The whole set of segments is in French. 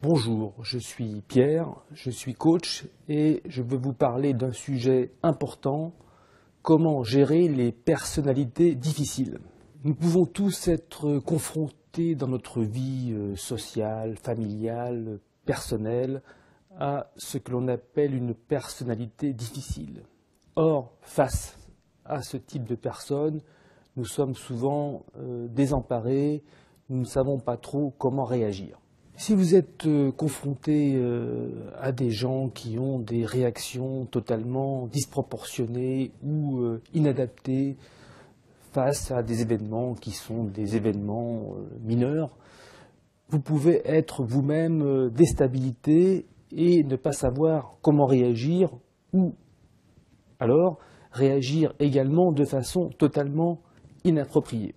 Bonjour, je suis Pierre, je suis coach et je veux vous parler d'un sujet important, comment gérer les personnalités difficiles. Nous pouvons tous être confrontés dans notre vie sociale, familiale, personnelle à ce que l'on appelle une personnalité difficile. Or, face à ce type de personne, nous sommes souvent désemparés, nous ne savons pas trop comment réagir. Si vous êtes confronté à des gens qui ont des réactions totalement disproportionnées ou inadaptées face à des événements qui sont des événements mineurs, vous pouvez être vous-même déstabilisé et ne pas savoir comment réagir ou alors réagir également de façon totalement inappropriée.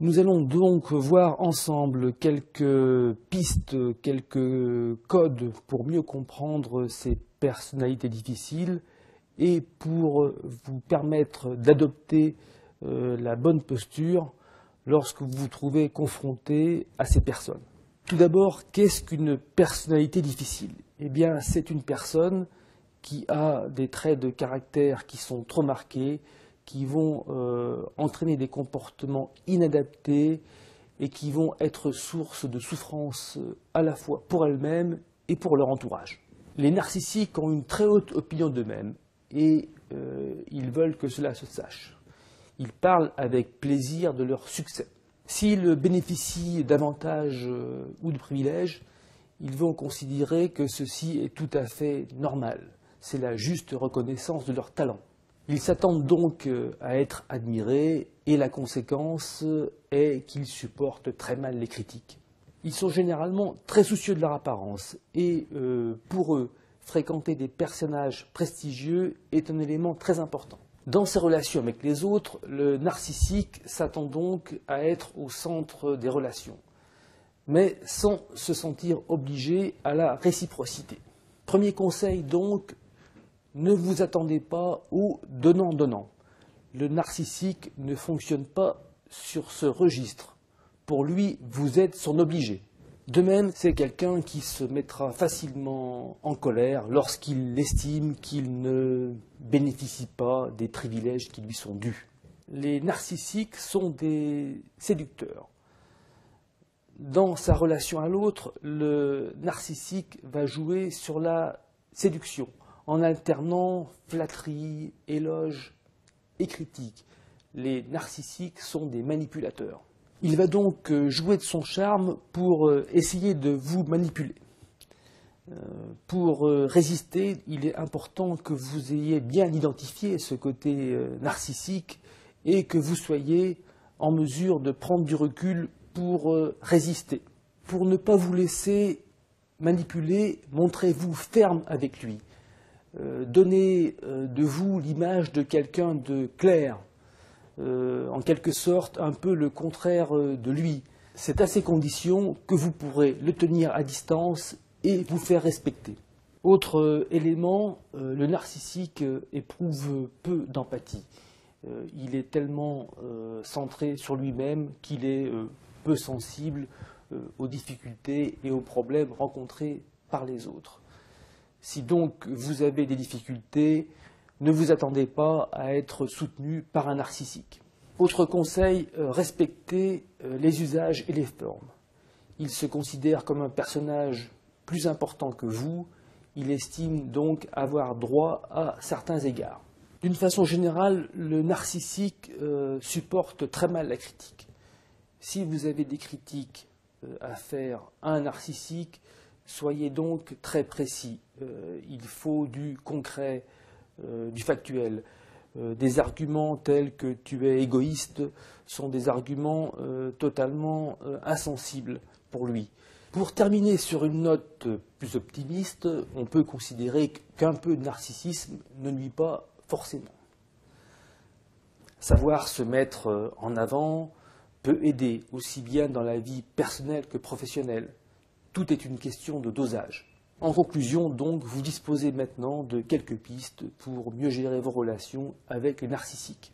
Nous allons donc voir ensemble quelques pistes, quelques codes pour mieux comprendre ces personnalités difficiles et pour vous permettre d'adopter la bonne posture lorsque vous vous trouvez confronté à ces personnes. Tout d'abord, qu'est-ce qu'une personnalité difficile? Eh bien, c'est une personne qui a des traits de caractère qui sont trop marqués, qui vont entraîner des comportements inadaptés et qui vont être source de souffrance à la fois pour elles-mêmes et pour leur entourage. Les narcissiques ont une très haute opinion d'eux-mêmes et ils veulent que cela se sache. Ils parlent avec plaisir de leur succès. S'ils bénéficient d'avantages ou de privilèges, ils vont considérer que ceci est tout à fait normal. C'est la juste reconnaissance de leur talent. Ils s'attendent donc à être admirés et la conséquence est qu'ils supportent très mal les critiques. Ils sont généralement très soucieux de leur apparence et pour eux, fréquenter des personnages prestigieux est un élément très important. Dans ses relations avec les autres, le narcissique s'attend donc à être au centre des relations, mais sans se sentir obligé à la réciprocité. Premier conseil donc, ne vous attendez pas au donnant-donnant. Le narcissique ne fonctionne pas sur ce registre. Pour lui, vous êtes son obligé. De même, c'est quelqu'un qui se mettra facilement en colère lorsqu'il estime qu'il ne bénéficie pas des privilèges qui lui sont dus. Les narcissiques sont des séducteurs. Dans sa relation à l'autre, le narcissique va jouer sur la séduction, en alternant flatterie, éloge et critique. Les narcissiques sont des manipulateurs. Il va donc jouer de son charme pour essayer de vous manipuler. Pour résister, il est important que vous ayez bien identifié ce côté narcissique et que vous soyez en mesure de prendre du recul pour résister. Pour ne pas vous laisser manipuler, montrez-vous ferme avec lui. Donnez de vous l'image de quelqu'un de clair, en quelque sorte un peu le contraire de lui. C'est à ces conditions que vous pourrez le tenir à distance et vous faire respecter. Autre élément, le narcissique éprouve peu d'empathie. Il est tellement centré sur lui-même qu'il est peu sensible aux difficultés et aux problèmes rencontrés par les autres. Si donc vous avez des difficultés, ne vous attendez pas à être soutenu par un narcissique. Autre conseil, respectez les usages et les formes. Il se considère comme un personnage plus important que vous, il estime donc avoir droit à certains égards. D'une façon générale, le narcissique supporte très mal la critique. Si vous avez des critiques à faire à un narcissique, soyez donc très précis. Il faut du concret, du factuel. Des arguments tels que tu es égoïste sont des arguments totalement insensibles pour lui. Pour terminer sur une note plus optimiste, on peut considérer qu'un peu de narcissisme ne nuit pas forcément. Savoir se mettre en avant peut aider aussi bien dans la vie personnelle que professionnelle. Tout est une question de dosage. En conclusion, donc, vous disposez maintenant de quelques pistes pour mieux gérer vos relations avec les narcissiques.